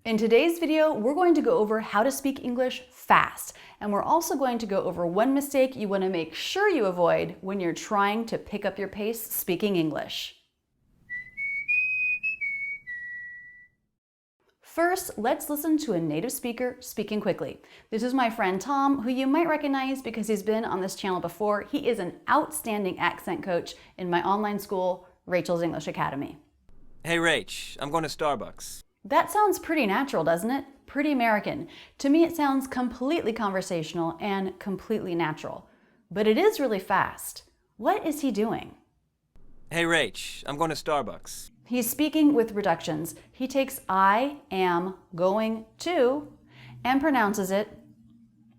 In today's video, we're going to go over how to speak English fast, and we're also going to go over one mistake you want to make sure you avoid when you're trying to pick up your pace speaking English. First, let's listen to a native speaker speaking quickly. This is my friend Tom, who you might recognize because he's been on this channel before. He is an outstanding accent coach in my online school, Rachel's English Academy. Hey Rach, I'm going to Starbucks. That sounds pretty natural, doesn't it? Pretty American. To me, it sounds completely conversational and completely natural. But it is really fast. What is he doing? Hey Rach, I'm going to Starbucks. He's speaking with reductions. He takes I am going to and pronounces it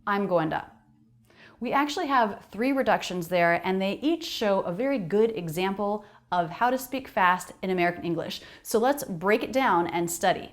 I'm going to. We actually have 3 reductions there, and they each show a very good example of how to speak fast in American English. So let's break it down and study.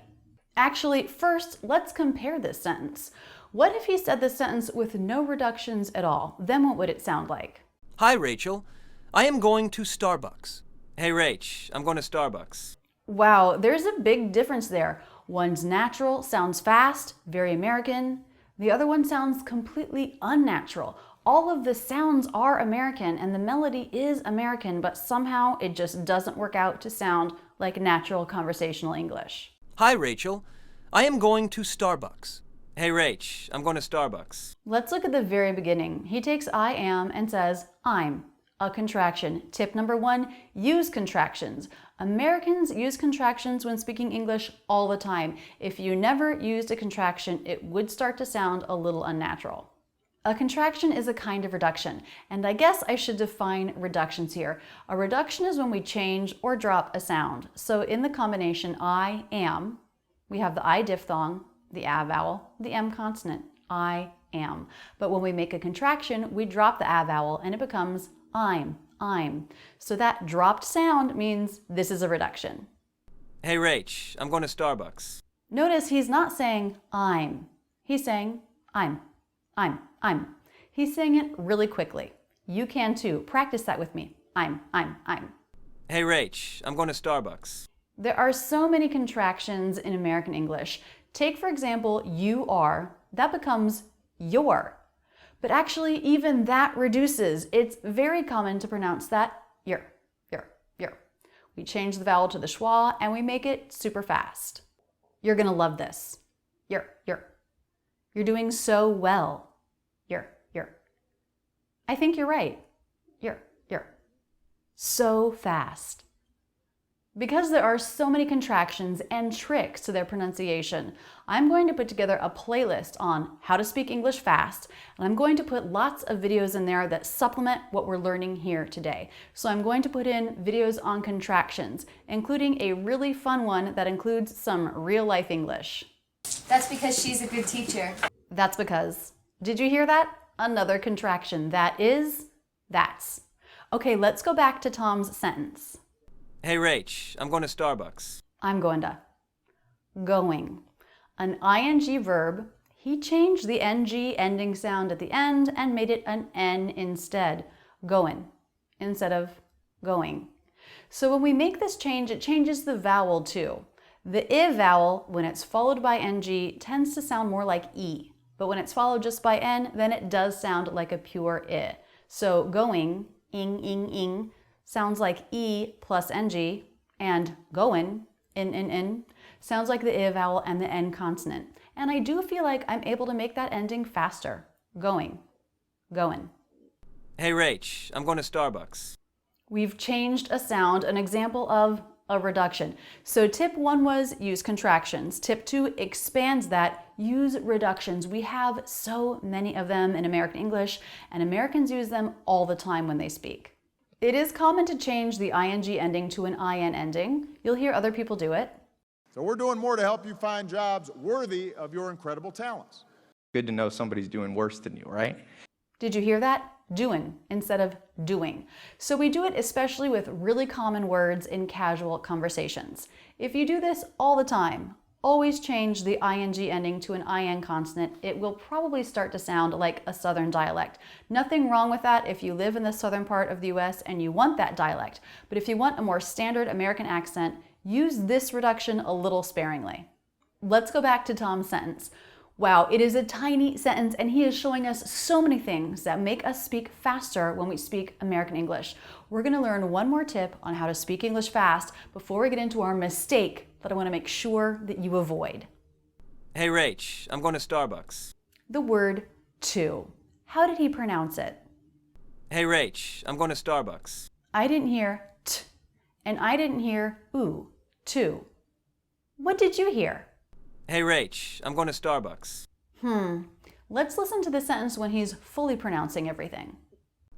Actually, first, let's compare this sentence. What if he said this sentence with no reductions at all? Then what would it sound like? Hi Rachel, I am going to Starbucks. Hey Rach, I'm going to Starbucks. Wow, there's a big difference there. One's natural, sounds fast, very American. The other one sounds completely unnatural. All of the sounds are American and the melody is American, but somehow it just doesn't work out to sound like natural conversational English. Hi Rachel, I am going to Starbucks. Hey Rach, I'm going to Starbucks. Let's look at the very beginning. He takes I am and says I'm. A contraction. Tip number 1, use contractions. Americans use contractions when speaking English all the time. If you never used a contraction, it would start to sound a little unnatural. A contraction is a kind of reduction, and I guess I should define reductions here. A reduction is when we change or drop a sound. So in the combination I am, we have the I diphthong, the A vowel, the M consonant, I am. But when we make a contraction, we drop the A vowel and it becomes I'm. So that dropped sound means this is a reduction. Hey Rach, I'm going to Starbucks. Notice he's not saying I'm. He's saying I'm. He's saying it really quickly. You can too. Practice that with me. I'm. Hey Rach, I'm going to Starbucks. There are so many contractions in American English. Take, for example, you are. That becomes your. But actually, even that reduces. It's very common to pronounce that you're. We change the vowel to the schwa and we make it super fast. You're gonna love this. You're doing so well. You're. I think you're right. You're. So fast. Because there are so many contractions and tricks to their pronunciation, I'm going to put together a playlist on how to speak English fast, and I'm going to put lots of videos in there that supplement what we're learning here today. So I'm going to put in videos on contractions, including a really fun one that includes some real-life English. That's because she's a good teacher. That's because. Did you hear that? Another contraction. That is, that's. Okay, let's go back to Tom's sentence. Hey Rach, I'm going to Starbucks. I'm going to. Going. An ing verb, he changed the ng ending sound at the end and made it an n instead. Goin' instead of going. So when we make this change, it changes the vowel too. The I vowel, when it's followed by ng, tends to sound more like E. But when it's followed just by n, then it does sound like a pure I. So going, ing, sounds like E plus ng, and goin', in, sounds like the I vowel and the N consonant. And I do feel like I'm able to make that ending faster. Goin'. Hey Rach, I'm going to Starbucks. We've changed a sound, an example of a reduction. So tip 1 was use contractions. Tip 2 expands that, use reductions. We have so many of them in American English, and Americans use them all the time when they speak. It is common to change the ing ending to an in ending. You'll hear other people do it. So we're doing more to help you find jobs worthy of your incredible talents. Good to know somebody's doing worse than you, right? Did you hear that? Doing instead of doing. So we do it especially with really common words in casual conversations. If you do this all the time, always change the ing ending to an in consonant. It will probably start to sound like a Southern dialect. Nothing wrong with that if you live in the southern part of the US and you want that dialect. But if you want a more standard American accent, use this reduction a little sparingly. Let's go back to Tom's sentence. Wow, it is a tiny sentence and he is showing us so many things that make us speak faster when we speak American English. We're going to learn one more tip on how to speak English fast before we get into our mistake that I want to make sure that you avoid. Hey, Rach, I'm going to Starbucks. The word to. How did he pronounce it? Hey, Rach, I'm going to Starbucks. I didn't hear t and I didn't hear oo, to. What did you hear? Hey, Rach, I'm going to Starbucks. Let's listen to the sentence when he's fully pronouncing everything.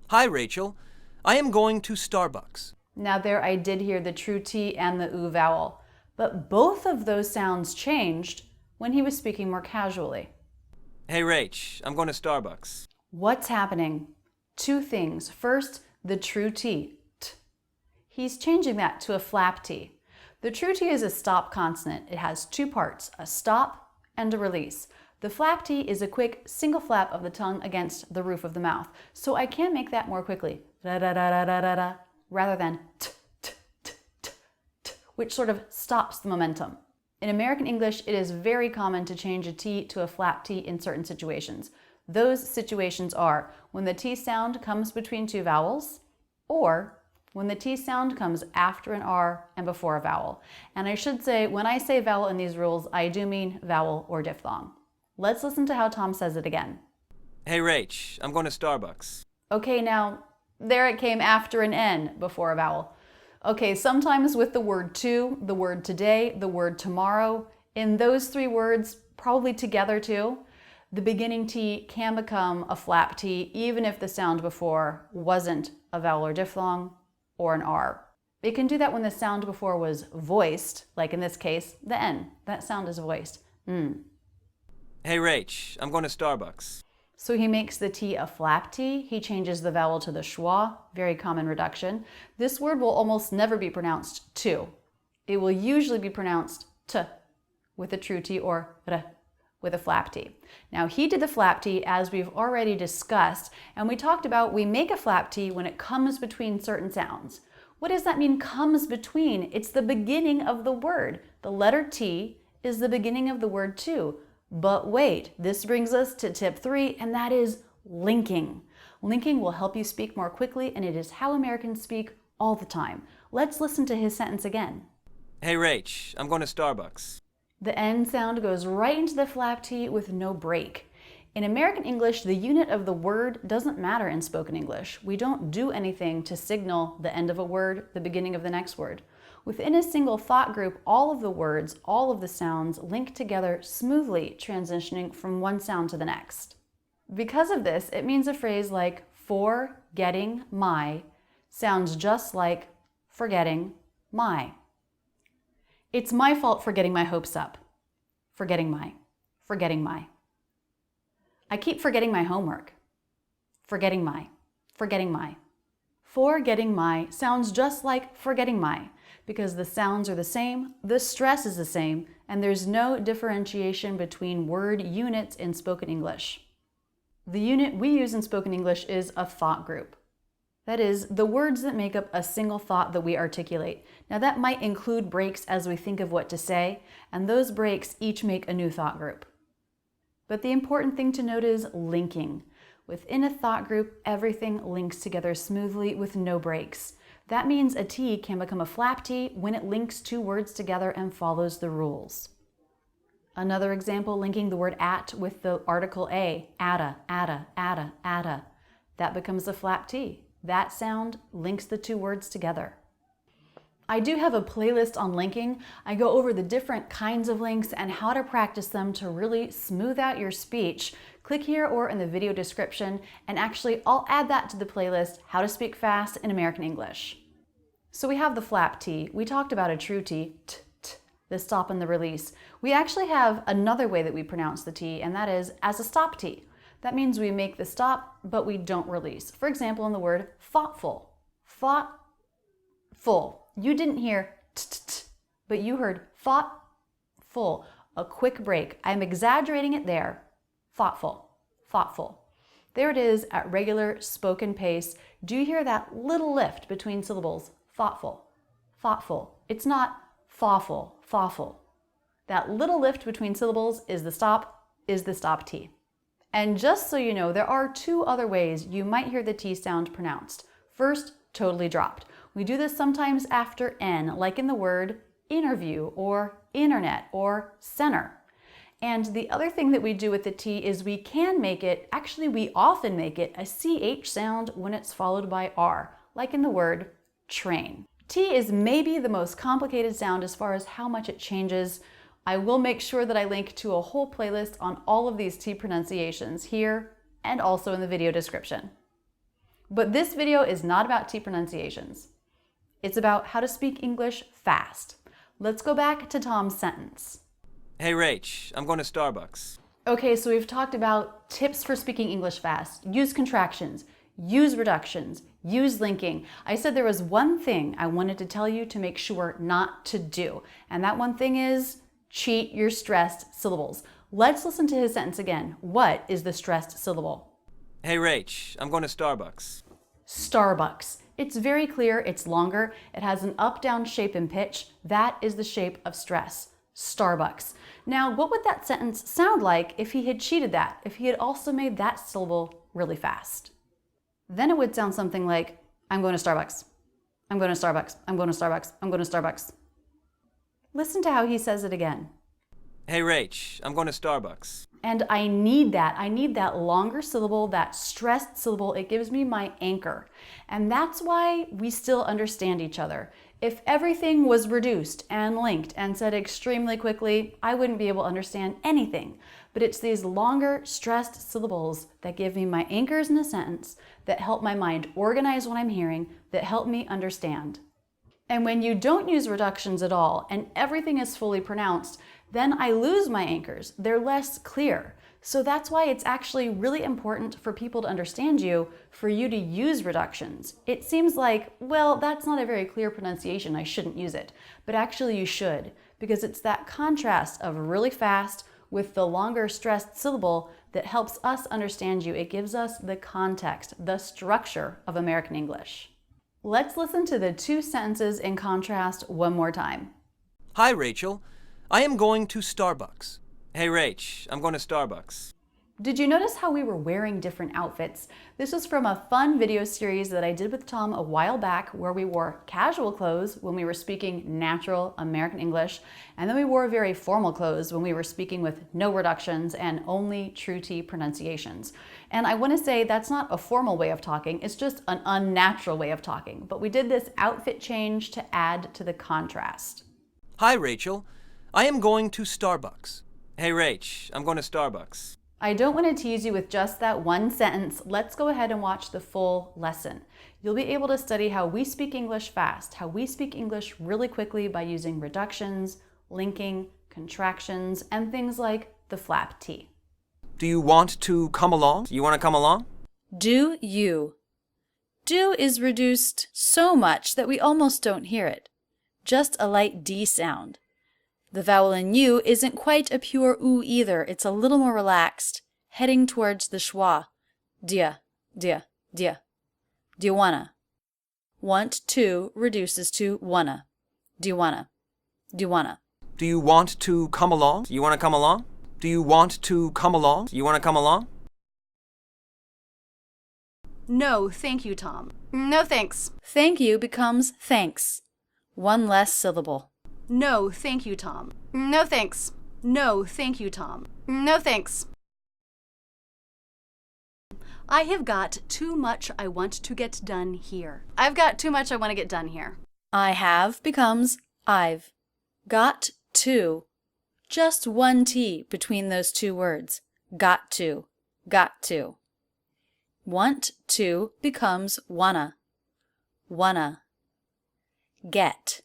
Hi, Rachel. I am going to Starbucks. Now there I did hear the true T and the oo vowel, but both of those sounds changed when he was speaking more casually. Hey, Rach, I'm going to Starbucks. What's happening? Two things. First, the true T, t. He's changing that to a flap T. The true T is a stop consonant. It has two parts, a stop and a release. The flap T is a quick single flap of the tongue against the roof of the mouth. So I can make that more quickly, da da da da da da da, rather than t t t t t, which sort of stops the momentum. In American English, it is very common to change a T to a flap T in certain situations. Those situations are when the T sound comes between two vowels, or when the T sound comes after an R and before a vowel. And I should say, when I say vowel in these rules, I do mean vowel or diphthong. Let's listen to how Tom says it again. Hey, Rach, I'm going to Starbucks. Okay, now, there it came after an N before a vowel. Okay, sometimes with the word to, the word today, the word tomorrow, in those three words, probably together too, the beginning T can become a flap T even if the sound before wasn't a vowel or diphthong or an R. It can do that when the sound before was voiced, like in this case, the N. That sound is voiced. Hey, Rach, I'm going to Starbucks. So he makes the T a flap T. He changes the vowel to the schwa, very common reduction. This word will almost never be pronounced to. It will usually be pronounced t with a true T or r with a flap T. Now he did the flap T as we've already discussed, and we talked about we make a flap T when it comes between certain sounds. What does that mean, comes between? It's the beginning of the word. The letter T is the beginning of the word to. But wait, this brings us to tip 3, and that is linking. Linking will help you speak more quickly, and it is how Americans speak all the time. Let's listen to his sentence again. Hey, Rach, I'm going to Starbucks. The N sound goes right into the flap T with no break. In American English, the unit of the word doesn't matter in spoken English. We don't do anything to signal the end of a word, the beginning of the next word. Within a single thought group, all of the words, all of the sounds link together smoothly, transitioning from one sound to the next. Because of this, it means a phrase like for getting my sounds just like forgetting my. It's my fault for getting my hopes up. Forgetting my. I keep forgetting my homework. Forgetting my. Forgetting my sounds just like forgetting my. Because the sounds are the same, the stress is the same, and there's no differentiation between word units in spoken English. The unit we use in spoken English is a thought group. That is, the words that make up a single thought that we articulate. Now that might include breaks as we think of what to say, and those breaks each make a new thought group. But the important thing to note is linking. Within a thought group, everything links together smoothly with no breaks. That means a T can become a flap T when it links two words together and follows the rules. Another example, linking the word at with the article a, atta. That becomes a flap T. That sound links the two words together. I do have a playlist on linking. I go over the different kinds of links and how to practice them to really smooth out your speech. Click here or in the video description, and actually I'll add that to the playlist, How to Speak Fast in American English. So we have the flap T. We talked about a true T, t, t, the stop and the release. We actually have another way that we pronounce the T, and that is as a stop T. That means we make the stop, but we don't release. For example, in the word thoughtful. Thoughtful. You didn't hear t, t, t, but you heard thoughtful. A quick break. I'm exaggerating it there. Thoughtful. There it is at regular spoken pace. Do you hear that little lift between syllables? Thoughtful. It's not thoughtful. That little lift between syllables is the stop T. And just so you know, there are two other ways you might hear the T sound pronounced. First, totally dropped. We do this sometimes after N, like in the word interview or internet or center. And the other thing that we do with the T is we can make it, actually we often make it, a CH sound when it's followed by R, like in the word train. T is maybe the most complicated sound as far as how much it changes. I will make sure that I link to a whole playlist on all of these T pronunciations here and also in the video description. But this video is not about T pronunciations. It's about how to speak English fast. Let's go back to Tom's sentence. Hey, Rach, I'm going to Starbucks. Okay, so we've talked about tips for speaking English fast. Use contractions, use reductions, use linking. I said there was one thing I wanted to tell you to make sure not to do, and that one thing is cheat your stressed syllables. Let's listen to his sentence again. What is the stressed syllable? Hey, Rach, I'm going to Starbucks. Starbucks. It's very clear, it's longer, it has an up-down shape and pitch. That is the shape of stress. Starbucks. Now, what would that sentence sound like if he had cheated that, if he had also made that syllable really fast? Then it would sound something like, I'm going to Starbucks. I'm going to Starbucks. I'm going to Starbucks. I'm going to Starbucks. Listen to how he says it again. Hey, Rach, I'm going to Starbucks. And I need that. I need that longer syllable, that stressed syllable. It gives me my anchor. And that's why we still understand each other. If everything was reduced and linked and said extremely quickly, I wouldn't be able to understand anything. But it's these longer, stressed syllables that give me my anchors in a sentence, that help my mind organize what I'm hearing, that help me understand. And when you don't use reductions at all and everything is fully pronounced, then I lose my anchors. They're less clear. So that's why it's actually really important for people to understand you, for you to use reductions. It seems like, well, that's not a very clear pronunciation, I shouldn't use it. But actually you should, because it's that contrast of really fast with the longer stressed syllable that helps us understand you. It gives us the context, the structure of American English. Let's listen to the two sentences in contrast one more time. Hi, Rachel. I am going to Starbucks. Hey, Rach, I'm going to Starbucks. Did you notice how we were wearing different outfits? This was from a fun video series that I did with Tom a while back where we wore casual clothes when we were speaking natural American English, and then we wore very formal clothes when we were speaking with no reductions and only true T pronunciations. And I want to say that's not a formal way of talking, it's just an unnatural way of talking. But we did this outfit change to add to the contrast. Hi, Rachel. I am going to Starbucks. Hey, Rach, I'm going to Starbucks. I don't want to tease you with just that one sentence. Let's go ahead and watch the full lesson. You'll be able to study how we speak English fast, how we speak English really quickly by using reductions, linking, contractions, and things like the flap T. Do you want to come along? You want to come along? Do you. Do is reduced so much that we almost don't hear it. Just a light D sound. The vowel in U isn't quite a pure oo either. It's a little more relaxed, heading towards the schwa. Dia, dia, dia. Do you wanna? Want to reduces to wanna. Do you wanna? Do you wanna? Do you want to come along? You want to come along? Do you want to come along? You want to come along? No, thank you, Tom. No, thanks. Thank you becomes thanks. One less syllable. No, thank you, Tom. No, thanks. No, thank you, Tom. No, thanks. I have got too much I want to get done here. I've got too much I want to get done here. I have becomes I've. Got to. Just one T between those two words. Got to. Got to. Want to becomes wanna. Wanna. Get.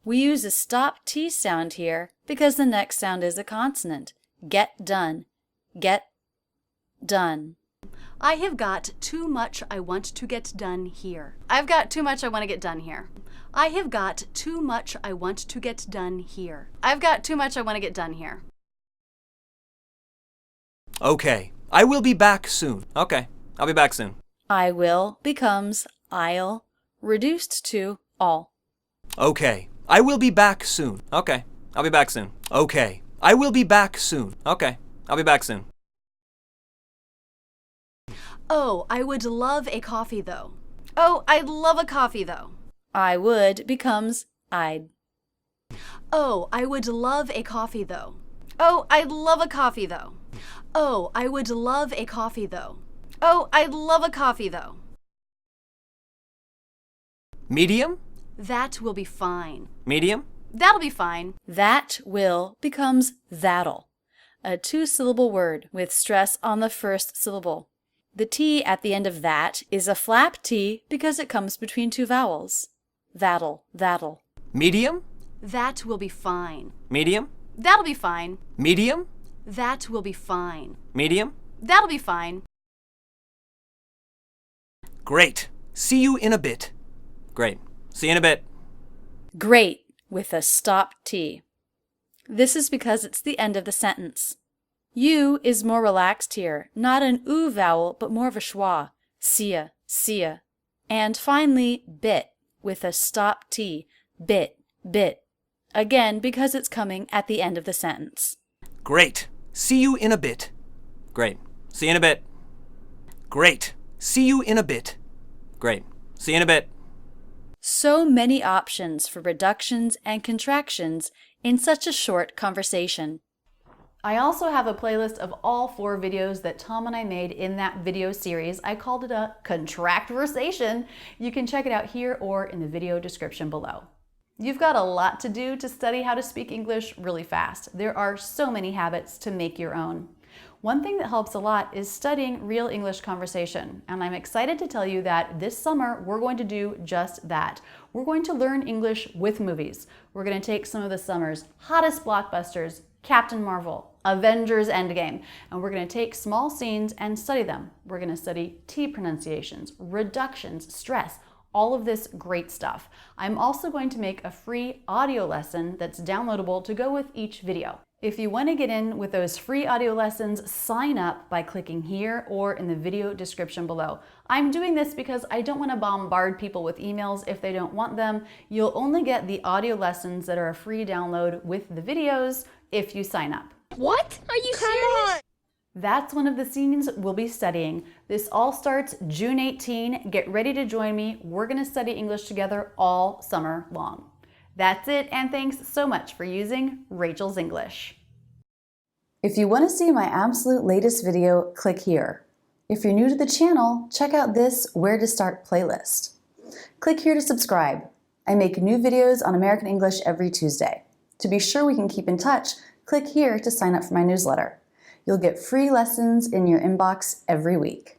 We use a stop T sound here because the next sound is a consonant. Get done. Get done. I have got too much I want to get done here. I've got too much I want to get done here. I have got too much I want to get done here. I've got too much I want to get done here. Okay, I will be back soon. Okay, I'll be back soon. I will becomes I'll, reduced to all. Okay, I will be back soon. Okay, I'll be back soon. Okay. I will be back soon. Okay. I'll be back soon. Oh, I would love a coffee though. Oh, I'd love a coffee though. I would becomes I'd. Oh, I would love a coffee though. Oh, I'd love a coffee though. Oh, I would love a coffee though. Oh, I'd love a coffee though. Medium? That will be fine. Medium? That'll be fine. That will becomes that'll, a two-syllable word with stress on the first syllable. The T at the end of that is a flap T because it comes between two vowels. That'll, that'll. Medium? That will be fine. Medium? That'll be fine. Medium? That will be fine. Medium? That'll be fine. Great. See you in a bit. Great. See you in a bit. Great with a stop T. This is because it's the end of the sentence. U is more relaxed here, not an oo vowel, but more of a schwa. See ya, see ya. And finally, bit with a stop T. Bit, bit. Again, because it's coming at the end of the sentence. Great. See you in a bit. Great. See you in a bit. Great. See you in a bit. Great. See you in a bit. So many options for reductions and contractions in such a short conversation. I also have a playlist of all 4 videos that Tom and I made in that video series. I called it a contractversation. You can check it out here or in the video description below. You've got a lot to do to study how to speak English really fast. There are so many habits to make your own. One thing that helps a lot is studying real English conversation, and I'm excited to tell you that this summer we're going to do just that. We're going to learn English with movies. We're going to take some of the summer's hottest blockbusters, Captain Marvel, Avengers Endgame, and we're going to take small scenes and study them. We're going to study T pronunciations, reductions, stress, all of this great stuff. I'm also going to make a free audio lesson that's downloadable to go with each video. If you want to get in with those free audio lessons, sign up by clicking here or in the video description below. I'm doing this because I don't want to bombard people with emails if they don't want them. You'll only get the audio lessons that are a free download with the videos if you sign up. What? Are you serious? That's one of the scenes we'll be studying. This all starts June 18. Get ready to join me. We're going to study English together all summer long. That's it, and thanks so much for using Rachel's English. If you want to see my absolute latest video, click here. If you're new to the channel, check out this Where to Start playlist. Click here to subscribe. I make new videos on American English every Tuesday. To be sure we can keep in touch, click here to sign up for my newsletter. You'll get free lessons in your inbox every week.